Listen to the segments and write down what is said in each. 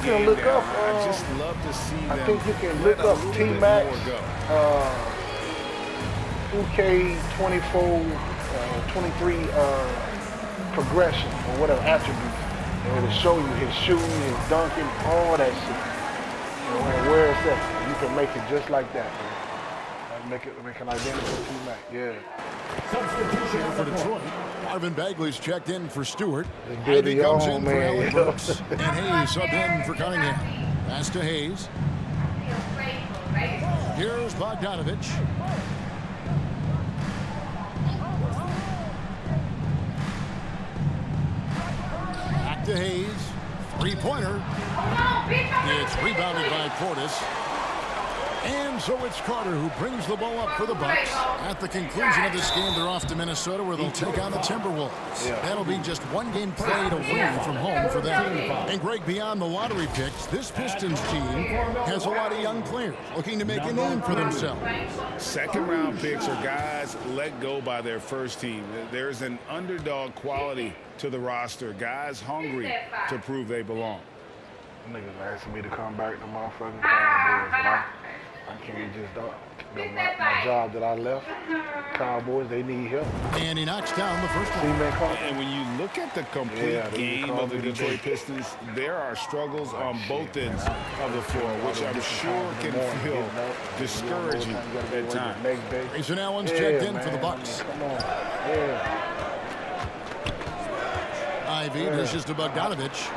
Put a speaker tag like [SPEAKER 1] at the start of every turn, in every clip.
[SPEAKER 1] can look up.
[SPEAKER 2] I just love to see them.
[SPEAKER 1] I think you can look up T-Max, 2K24, 23 progression or whatever attributes. And it'll show you his shooting, his dunking, all that shit. And where it's at. You can make it just like that, man. Make an identical T-Mac, yeah.
[SPEAKER 3] Substitution for Detroit. Marvin Bagley's checked in for Stewart.
[SPEAKER 1] Ivy
[SPEAKER 3] comes in for Allen Brooks. And Hayes subbed in for Cunningham. Pass to Hayes. Here's Bogdanovich. Back to Hayes. Three-pointer. It's rebounded by Portis. And so it's Carter who brings the ball up for the Bucks. At the conclusion of this game, they're off to Minnesota where they'll take on the Timberwolves. That'll be just one game played away from home for them. And Greg, beyond the lottery picks, this Pistons team has a lot of young players looking to make a name for themselves.
[SPEAKER 2] Second-round picks are guys let go by their first team. There's an underdog quality to the roster. Guys hungry to prove they belong.
[SPEAKER 1] Niggas asking me to come back to motherfucking Cowboys. I can't just my job that I left. Cowboys, they need help.
[SPEAKER 3] And he knocks down the first one.
[SPEAKER 2] And when you look at the complete game of the Detroit Pistons, there are struggles on both ends of the floor, which I'm sure can feel discouraging at times.
[SPEAKER 3] Grayson Allen's checked in for the Bucks.
[SPEAKER 1] Come on.
[SPEAKER 3] Ivy dishes to Bogdanovich.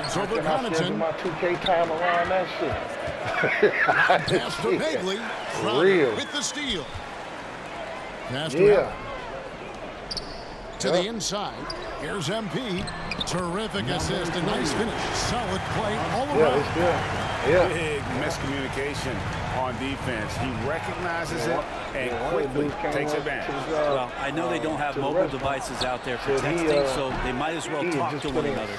[SPEAKER 3] It's over
[SPEAKER 1] I
[SPEAKER 3] Connaughton.
[SPEAKER 1] my 2K time around that shit.
[SPEAKER 3] Pass to Bagley. With the steal. Pass to to the inside. Here's MP. Terrific assist. A nice finish. Solid play all around.
[SPEAKER 2] Big miscommunication on defense. He recognizes it and quickly takes advantage.
[SPEAKER 4] Well, I know they don't have mobile devices out there for texting, so they might as well talk to one another.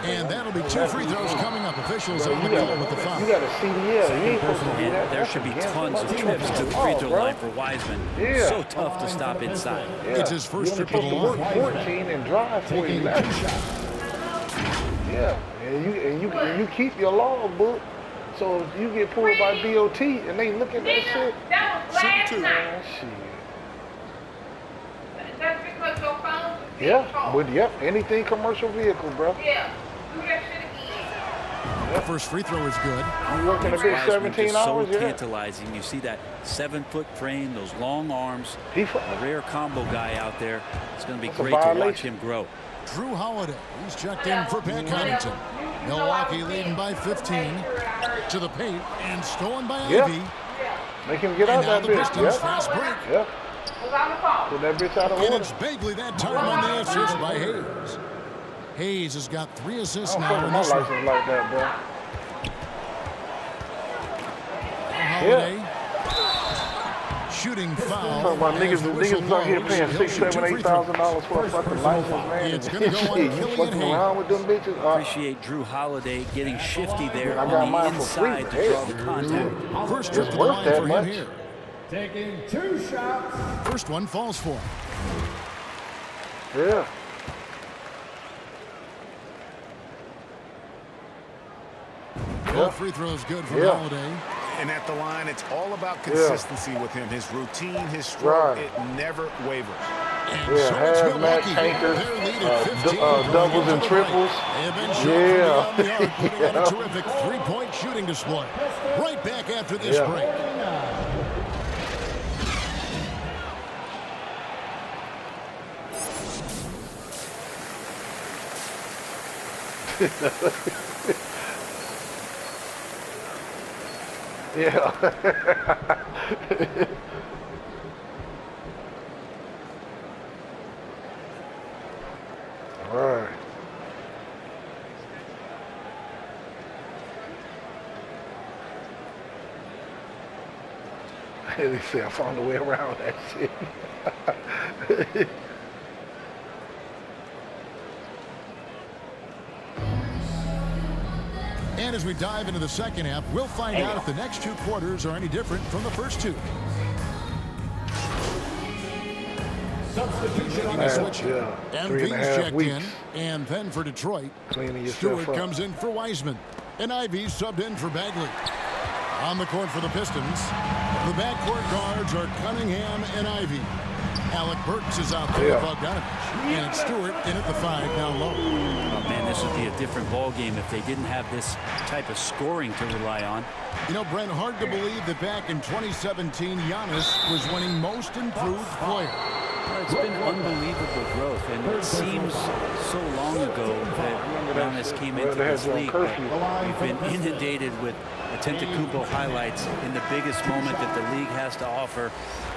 [SPEAKER 3] And that'll be 2 free throws coming up. Officials on the call with the foul.
[SPEAKER 1] You got a CDL.
[SPEAKER 4] And there should be tons of trips to the free throw line for Wiseman. So tough to stop inside.
[SPEAKER 3] It's his first trip to the line.
[SPEAKER 1] 14 and drive for you. Yeah, and you keep your logbook, so if you get pulled by DOT and they look at that shit,
[SPEAKER 5] That's because your phone was
[SPEAKER 1] anything commercial vehicle, bro.
[SPEAKER 5] Yeah, do that shit again.
[SPEAKER 3] The first free throw is good.
[SPEAKER 1] You working a big 17 hours,
[SPEAKER 4] so tantalizing. You see that 7-foot frame, those long arms, a rare combo guy out there. It's going to be great to watch him grow.
[SPEAKER 3] Drew Holiday, he's checked in for Pat Connaughton. Milwaukee leading by 15 to the paint and stolen by Ivy.
[SPEAKER 1] Make him get out that bitch.
[SPEAKER 3] Fast break.
[SPEAKER 1] Put that bitch out of order.
[SPEAKER 3] And it's Bagley that time on the assist by Hayes. Hayes has got 3 assists now in this one.
[SPEAKER 1] Like that, bro.
[SPEAKER 3] Holiday. Shooting foul.
[SPEAKER 1] Niggas out here paying $6,000, $7,000, $8,000 for a fucking license, man.
[SPEAKER 3] It's going to go on
[SPEAKER 1] you fucking around with them bitches.
[SPEAKER 4] Appreciate Drew Holiday getting shifty there on the inside to draw the contact.
[SPEAKER 3] First trip to the line for him here.
[SPEAKER 6] Taking 2 shots.
[SPEAKER 3] First one falls for him.
[SPEAKER 1] Yeah.
[SPEAKER 3] Both free throws good for Holiday.
[SPEAKER 2] And at the line, it's all about consistency with him. His routine, his stroke, it never wavers.
[SPEAKER 1] Hazmat, tankers, doubles and triples.
[SPEAKER 3] Putting on a terrific 3-point shooting display. Right back after this break.
[SPEAKER 1] All right. They say I found a way around that shit.
[SPEAKER 3] And as we dive into the second half, we'll find out if the next 2 quarters are any different from the first 2.
[SPEAKER 6] Substitution on
[SPEAKER 3] Making
[SPEAKER 6] the
[SPEAKER 3] a
[SPEAKER 6] switch.
[SPEAKER 3] switch.
[SPEAKER 1] Yeah,
[SPEAKER 3] MV's
[SPEAKER 1] 3.5
[SPEAKER 3] checked
[SPEAKER 1] weeks.
[SPEAKER 3] in. And then for Detroit,
[SPEAKER 1] Cleaning yourself
[SPEAKER 3] Stewart
[SPEAKER 1] up.
[SPEAKER 3] comes in for Wiseman. And Ivy subbed in for Bagley. On the court for the Pistons, the backcourt guards are Cunningham and Ivy. Alec Burks is out there with Bogdanovich. And it's Stewart in at the 5 down low.
[SPEAKER 4] Oh, man, this would be a different ball game if they didn't have this type of scoring to rely on.
[SPEAKER 3] You know, Brent, hard to believe that back in 2017, Giannis was winning most improved player.
[SPEAKER 4] Well, it's been unbelievable growth, and it seems so long ago that Giannis came into this league. We've been inundated with Antetokounmpo highlights in the biggest moment that the league has to offer,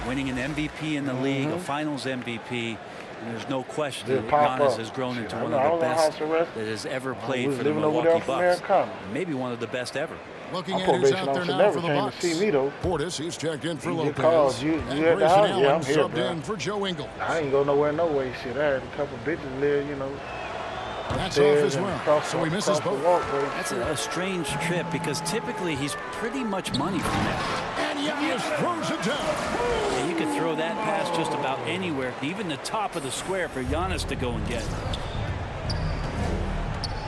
[SPEAKER 4] winning an MVP in the league, a Finals MVP, and there's no question that Giannis has grown into one of the best that has ever played for the Milwaukee Bucks, maybe one of the best ever.
[SPEAKER 3] Looking at who's out there now for the Bucks. Portis, he's checked in for Lopez. And Grayson Allen subbed in for Joe Ingles.
[SPEAKER 1] I ain't go nowhere, no way. Shit, I had a couple bitches live, you know.
[SPEAKER 3] That's off as well, so he misses both.
[SPEAKER 4] That's a strange trip because typically he's pretty much money from that.
[SPEAKER 3] And Giannis throws it down.
[SPEAKER 4] Yeah, you could throw that pass just about anywhere, even the top of the square for Giannis to go and get.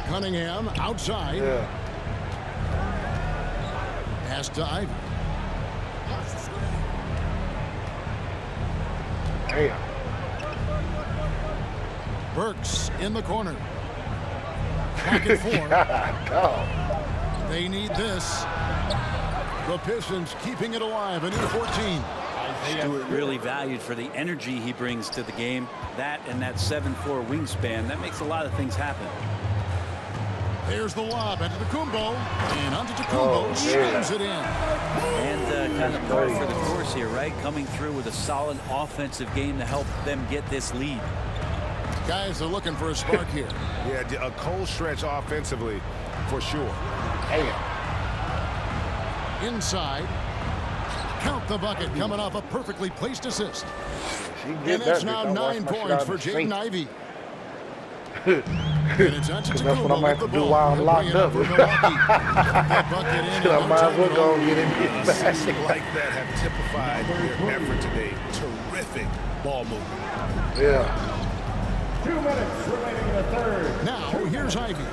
[SPEAKER 3] Cunningham outside.
[SPEAKER 1] Yeah.
[SPEAKER 3] Pass to Ivy.
[SPEAKER 1] Damn.
[SPEAKER 3] Burks in the corner. Pocket 4.
[SPEAKER 1] God,
[SPEAKER 3] They need this. The Pistons keeping it alive in 14.
[SPEAKER 4] Stewart really valued for the energy he brings to the game. That and that 7'4" wingspan, that makes a lot of things happen.
[SPEAKER 3] There's the lob into Antetokounmpo. And Antetokounmpo slams it in.
[SPEAKER 4] And kind of par for the course here, right? Coming through with a solid offensive game to help them get this lead.
[SPEAKER 3] Guys are looking for a spark here.
[SPEAKER 2] Yeah, a cold stretch offensively, for sure.
[SPEAKER 3] Inside. Count the bucket coming off a perfectly placed assist.
[SPEAKER 1] and
[SPEAKER 3] it's now 9 points for Jaden Ivey. And it's
[SPEAKER 1] That's what I'm going to have to do while I'm locked up. I might as well go and get in.
[SPEAKER 2] Assists like that have typified their effort today. Terrific ball movement.
[SPEAKER 1] Yeah.
[SPEAKER 6] 2 minutes remaining in the third.
[SPEAKER 3] Now, here's Ivy.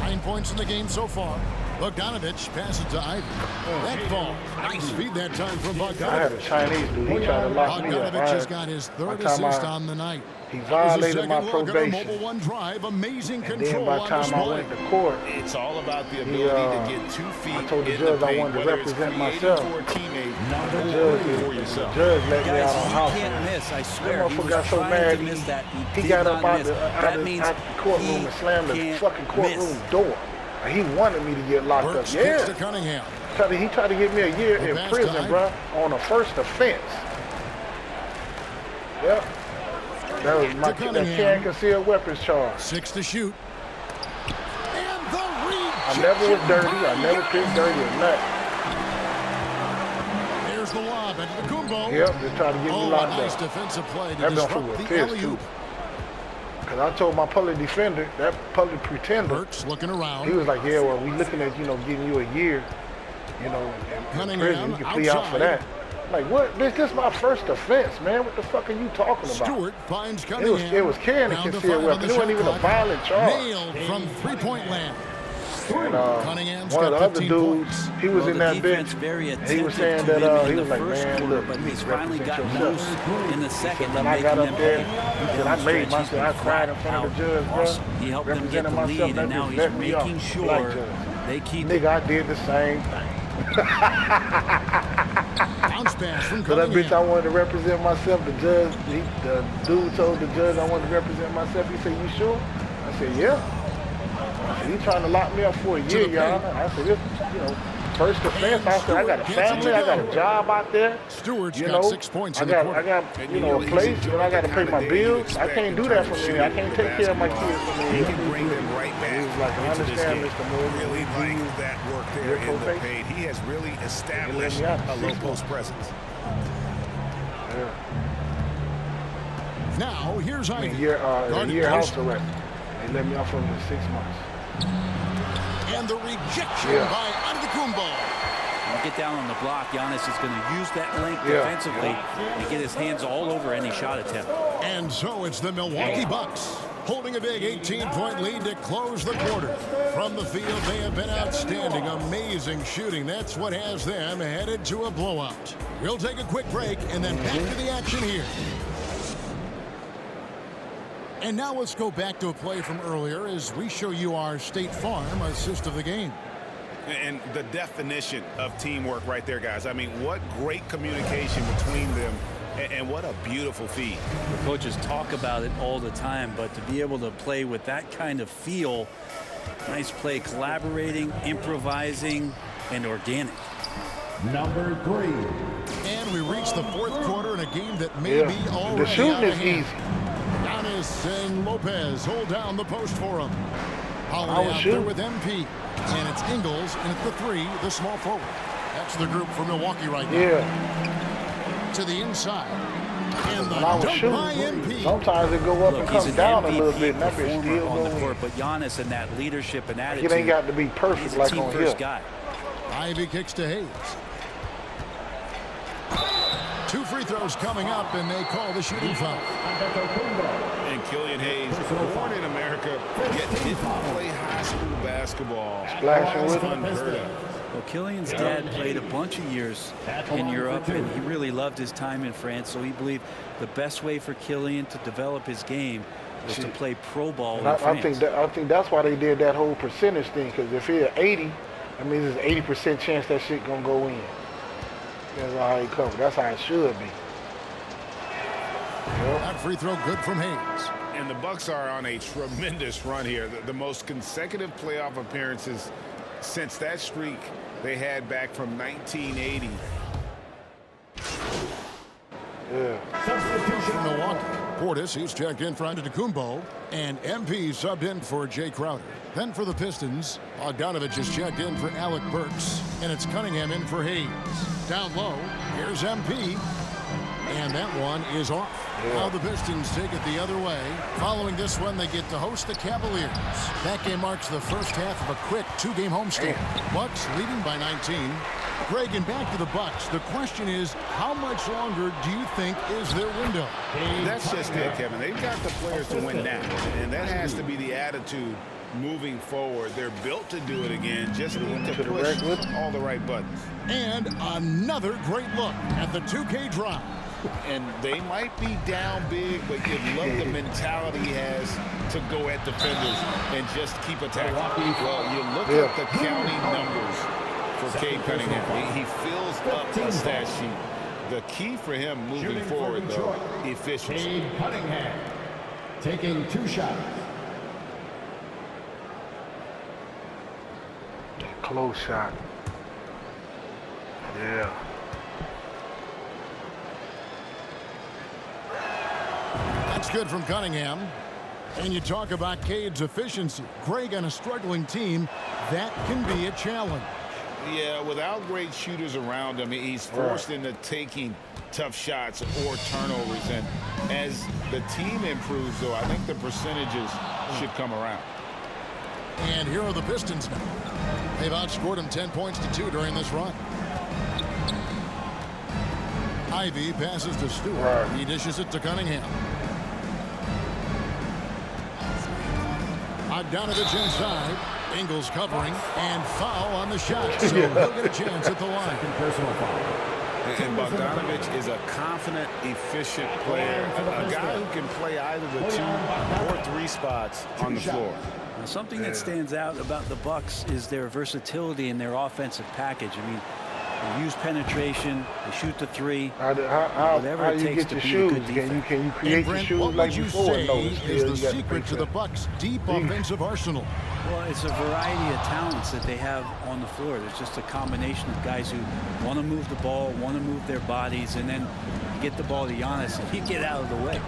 [SPEAKER 3] 9 points in the game so far. Bogdanovich passes to Ivy. That ball. Nice feed that time from
[SPEAKER 1] I had a
[SPEAKER 3] Bogdanovich.
[SPEAKER 1] Chinese dude. He tried to lock me up.
[SPEAKER 3] Bogdanovich has got his third
[SPEAKER 1] By the time
[SPEAKER 3] assist on the night.
[SPEAKER 1] He
[SPEAKER 3] That was his
[SPEAKER 1] violated my
[SPEAKER 3] second look at a
[SPEAKER 1] probation.
[SPEAKER 3] mobile one drive. Amazing
[SPEAKER 1] And then
[SPEAKER 3] control
[SPEAKER 1] by the
[SPEAKER 3] on
[SPEAKER 1] time I
[SPEAKER 3] display.
[SPEAKER 1] went to court,
[SPEAKER 2] It's all about the ability to get 2 feet
[SPEAKER 1] I told the
[SPEAKER 2] in
[SPEAKER 1] judge
[SPEAKER 2] the
[SPEAKER 1] I
[SPEAKER 2] paint,
[SPEAKER 1] wanted to
[SPEAKER 2] whether it's
[SPEAKER 1] represent
[SPEAKER 2] creating
[SPEAKER 1] myself.
[SPEAKER 2] for a teammate
[SPEAKER 1] the
[SPEAKER 2] or for yourself.
[SPEAKER 1] judge let me
[SPEAKER 4] Guys,
[SPEAKER 1] out on
[SPEAKER 4] he
[SPEAKER 1] house.
[SPEAKER 4] can't miss, I swear.
[SPEAKER 1] That
[SPEAKER 4] He
[SPEAKER 1] motherfucker
[SPEAKER 4] was
[SPEAKER 1] got so
[SPEAKER 4] trying
[SPEAKER 1] mad,
[SPEAKER 4] to miss that.
[SPEAKER 1] he
[SPEAKER 4] did
[SPEAKER 1] got
[SPEAKER 4] not
[SPEAKER 1] up out
[SPEAKER 4] miss.
[SPEAKER 1] the,
[SPEAKER 4] That means
[SPEAKER 1] courtroom
[SPEAKER 4] he
[SPEAKER 1] and slammed the
[SPEAKER 4] can't
[SPEAKER 1] fucking courtroom
[SPEAKER 4] miss.
[SPEAKER 1] door. And he wanted me to get locked
[SPEAKER 3] Burks
[SPEAKER 1] up.
[SPEAKER 3] kicks
[SPEAKER 1] Yeah.
[SPEAKER 3] to Cunningham.
[SPEAKER 1] He tried to give me a year in
[SPEAKER 3] pass
[SPEAKER 1] prison,
[SPEAKER 3] time.
[SPEAKER 1] bro, on a first offense. Yep. That was my
[SPEAKER 3] Cunningham.
[SPEAKER 1] carrying concealed weapons charge.
[SPEAKER 3] 6 to shoot. And the reach.
[SPEAKER 1] I never was dirty. I never picked dirty or nothing.
[SPEAKER 3] There's the lob into the Kumbo.
[SPEAKER 1] Yep, just trying to get me
[SPEAKER 3] Oh, a
[SPEAKER 1] locked
[SPEAKER 3] nice
[SPEAKER 1] up.
[SPEAKER 3] defensive play to
[SPEAKER 1] That
[SPEAKER 3] disrupt
[SPEAKER 1] motherfucker was
[SPEAKER 3] the
[SPEAKER 1] pissed,
[SPEAKER 3] alley-oop.
[SPEAKER 1] too. Because I told my public defender, that public pretender,
[SPEAKER 3] Burks looking around.
[SPEAKER 1] he was like, yeah, well, we looking at, getting you a year, in
[SPEAKER 3] Cunningham
[SPEAKER 1] prison. You can plea out for
[SPEAKER 3] outside.
[SPEAKER 1] that. Like, what? This is my first offense, man. What the fuck are you talking about?
[SPEAKER 3] Stewart finds Cunningham.
[SPEAKER 1] It was carrying a
[SPEAKER 3] Down to
[SPEAKER 1] concealed
[SPEAKER 3] 5 on
[SPEAKER 1] weapon.
[SPEAKER 3] the
[SPEAKER 1] It wasn't
[SPEAKER 3] shot
[SPEAKER 1] even a
[SPEAKER 3] clock.
[SPEAKER 1] violent charge.
[SPEAKER 3] Nailed from three-point land.
[SPEAKER 1] And,
[SPEAKER 3] Cunningham's
[SPEAKER 1] one of
[SPEAKER 3] got
[SPEAKER 1] the other
[SPEAKER 3] 15
[SPEAKER 1] dudes,
[SPEAKER 3] points.
[SPEAKER 1] he was
[SPEAKER 4] Well,
[SPEAKER 1] in
[SPEAKER 4] the
[SPEAKER 1] that
[SPEAKER 4] defense
[SPEAKER 1] bitch.
[SPEAKER 4] very
[SPEAKER 1] And he was
[SPEAKER 4] attentive
[SPEAKER 1] saying
[SPEAKER 4] to
[SPEAKER 1] that,
[SPEAKER 4] him in
[SPEAKER 1] he
[SPEAKER 4] the
[SPEAKER 1] was like,
[SPEAKER 4] first
[SPEAKER 1] man,
[SPEAKER 4] quarter,
[SPEAKER 1] look,
[SPEAKER 4] but
[SPEAKER 1] you
[SPEAKER 4] he's finally
[SPEAKER 1] represent
[SPEAKER 4] gotten
[SPEAKER 1] yourself.
[SPEAKER 4] loose in the second.
[SPEAKER 1] When
[SPEAKER 4] and
[SPEAKER 1] I got
[SPEAKER 4] making
[SPEAKER 1] up
[SPEAKER 4] them
[SPEAKER 1] there,
[SPEAKER 4] pay.
[SPEAKER 1] he said,
[SPEAKER 4] Down
[SPEAKER 1] I
[SPEAKER 4] the
[SPEAKER 1] made
[SPEAKER 4] stretch,
[SPEAKER 1] myself, I
[SPEAKER 4] he's been
[SPEAKER 1] cried in
[SPEAKER 4] flat
[SPEAKER 1] front of the
[SPEAKER 4] out
[SPEAKER 1] judge, bro.
[SPEAKER 4] awesome. He helped them get
[SPEAKER 1] Representing
[SPEAKER 4] the
[SPEAKER 1] myself,
[SPEAKER 4] lead,
[SPEAKER 1] that
[SPEAKER 4] and now
[SPEAKER 1] bitch
[SPEAKER 4] he's
[SPEAKER 1] let me
[SPEAKER 4] making
[SPEAKER 1] off.
[SPEAKER 4] sure
[SPEAKER 1] Black judge.
[SPEAKER 4] they keep
[SPEAKER 1] Nigga, I did the same thing.
[SPEAKER 3] Bounce pass from
[SPEAKER 1] So that bitch, I
[SPEAKER 3] Cunningham.
[SPEAKER 1] wanted to represent myself. The judge, the dude told the judge I wanted to represent myself. He said, you sure? I said, yeah. I said, he trying to lock me up for a year,
[SPEAKER 3] the
[SPEAKER 1] y'all.
[SPEAKER 3] paint.
[SPEAKER 1] I said, this, first offense. I said, I got a family. I got a job out there.
[SPEAKER 3] Stewart's
[SPEAKER 1] You
[SPEAKER 3] got
[SPEAKER 1] know,
[SPEAKER 3] 6 points
[SPEAKER 1] I
[SPEAKER 3] in the
[SPEAKER 1] got,
[SPEAKER 3] quarter.
[SPEAKER 1] a place, and I got to pay my bills. I can't do that from here. I can't take care of my kids from
[SPEAKER 2] He
[SPEAKER 1] here.
[SPEAKER 2] can bring them right
[SPEAKER 1] He was like,
[SPEAKER 2] back
[SPEAKER 1] I
[SPEAKER 2] into this
[SPEAKER 1] understand,
[SPEAKER 2] game.
[SPEAKER 1] Mr. Moore.
[SPEAKER 2] Really
[SPEAKER 1] You
[SPEAKER 2] like that work there
[SPEAKER 1] your
[SPEAKER 2] in the
[SPEAKER 1] probation?
[SPEAKER 2] paint. He has really established
[SPEAKER 1] me out
[SPEAKER 2] a
[SPEAKER 1] 6
[SPEAKER 2] low
[SPEAKER 1] months.
[SPEAKER 2] post presence.
[SPEAKER 1] Yeah.
[SPEAKER 3] Now, here's
[SPEAKER 1] I
[SPEAKER 3] Ivy.
[SPEAKER 1] mean, a
[SPEAKER 3] Guarded
[SPEAKER 1] year house
[SPEAKER 3] post.
[SPEAKER 1] arrest. They let me off for 6 months.
[SPEAKER 3] And the rejection
[SPEAKER 1] Yeah.
[SPEAKER 3] by Antetokounmpo.
[SPEAKER 4] When you get down on the block, Giannis is going to use that length
[SPEAKER 1] Yeah.
[SPEAKER 4] defensively and get his hands all over any shot attempt.
[SPEAKER 3] And so it's the Milwaukee Bucks holding a big 18-point lead to close the quarter. From the field, they have been outstanding. Amazing shooting. That's what has them headed to a blowout. We'll take a quick break and then back to the action here. And now let's go back to a play from earlier as we show you our State Farm assist of the game.
[SPEAKER 2] And the definition of teamwork right there, guys. I mean, what great communication between them, and what a beautiful feed.
[SPEAKER 4] The coaches talk about it all the time, but to be able to play with that kind of feel, nice play, collaborating, improvising, and organic.
[SPEAKER 6] Number 3.
[SPEAKER 3] And we reach the fourth quarter in a game that may be already
[SPEAKER 1] the shooting
[SPEAKER 3] out of
[SPEAKER 1] is
[SPEAKER 3] hand.
[SPEAKER 1] easy.
[SPEAKER 3] Giannis and Lopez hold down the post for him. Holiday out there with MP. And it's Ingles, and at the 3, the small forward. That's the group for Milwaukee right now.
[SPEAKER 1] Yeah.
[SPEAKER 3] To the inside. And the
[SPEAKER 1] When I was
[SPEAKER 3] dunk by
[SPEAKER 1] shooting,
[SPEAKER 3] MP.
[SPEAKER 1] sometimes it go up and
[SPEAKER 4] He's
[SPEAKER 1] come
[SPEAKER 4] an
[SPEAKER 1] down a
[SPEAKER 4] MVP
[SPEAKER 1] little bit, and that bitch
[SPEAKER 4] performer
[SPEAKER 1] still
[SPEAKER 4] on the
[SPEAKER 1] go
[SPEAKER 4] court,
[SPEAKER 1] in.
[SPEAKER 4] but Giannis and that leadership and attitude.
[SPEAKER 1] It ain't got to be perfect
[SPEAKER 4] He's a
[SPEAKER 1] like
[SPEAKER 4] team
[SPEAKER 1] on
[SPEAKER 4] first
[SPEAKER 1] here.
[SPEAKER 4] guy.
[SPEAKER 3] Ivy kicks to Hayes. 2 free throws coming up, and they call the shooting foul.
[SPEAKER 2] And Killian Hayes, born in America, yet didn't play high school basketball.
[SPEAKER 1] Splashing with
[SPEAKER 2] Unheard of.
[SPEAKER 4] Well, Killian's dad played a bunch of years in Europe, and he really loved his time in France, so he believed the best way for Killian to develop his game was to play pro ball in France.
[SPEAKER 1] I think that's why they did that whole percentage thing, because if you're 80, that means there's 80% chance that shit gonna go in. That's how he covered. That's how it should be.
[SPEAKER 3] That free throw good from Hayes.
[SPEAKER 2] And the Bucks are on a tremendous run here. The most consecutive playoff appearances since that streak they had back from 1980.
[SPEAKER 1] Yeah.
[SPEAKER 3] Substitution Milwaukee. Portis, he's checked in for Antetokounmpo, and MP subbed in for Jay Crowder. Then for the Pistons, Bogdanovich is checked in for Alec Burks, and it's Cunningham in for Hayes. Down low, here's MP, and that one is off. Now the Pistons take it the other way. Following this one, they get to host the Cavaliers. That game marks the first half of a quick 2-game homestand. Bucks leading by 19. Greg, and back to the Bucks. The question is, how much longer do you think is their window?
[SPEAKER 2] That's just it, Kevin. They've got the players to win now, and that has to be the attitude moving forward. They're built to do it again. Just need to push all the right buttons.
[SPEAKER 3] And another great look at the 2K drive.
[SPEAKER 2] And they might be down big, but you love the mentality he has to go at defenders and just keep attacking. Well, you look at the counting numbers for Cade Cunningham. He fills up a stat sheet. The key for him moving forward, though, efficiency.
[SPEAKER 6] Cade Cunningham taking 2 shots.
[SPEAKER 1] Close shot. Yeah.
[SPEAKER 3] That's good from Cunningham. And you talk about Cade's efficiency. Greg, on a struggling team, that can be a challenge.
[SPEAKER 2] Yeah, without great shooters around him, he's forced into taking tough shots or turnovers. And as the team improves, though, I think the percentages should come around.
[SPEAKER 3] And here are the Pistons now. They've outscored them 10 points to 2 during this run. Ivy passes to Stewart. He dishes it to Cunningham. Bogdanovich inside. Ingles covering, and foul on the shot. So he'll get a chance at the line.
[SPEAKER 6] Personal foul.
[SPEAKER 2] And Bogdanovich is a confident, efficient player. A guy who can play either the 2 or 3 spots on the floor.
[SPEAKER 4] Now, something that stands out about the Bucks is their versatility in their offensive package. I mean, they use penetration, they shoot the 3.
[SPEAKER 1] How you get your shoes? Can you create your shoes like before?
[SPEAKER 3] What would you say is the secret to the Bucks' deep offensive arsenal?
[SPEAKER 4] Well, it's a variety of talents that they have on the floor. There's just a combination of guys who want to move the ball, want to move their bodies, and then you get the ball to Giannis and you get out of the way.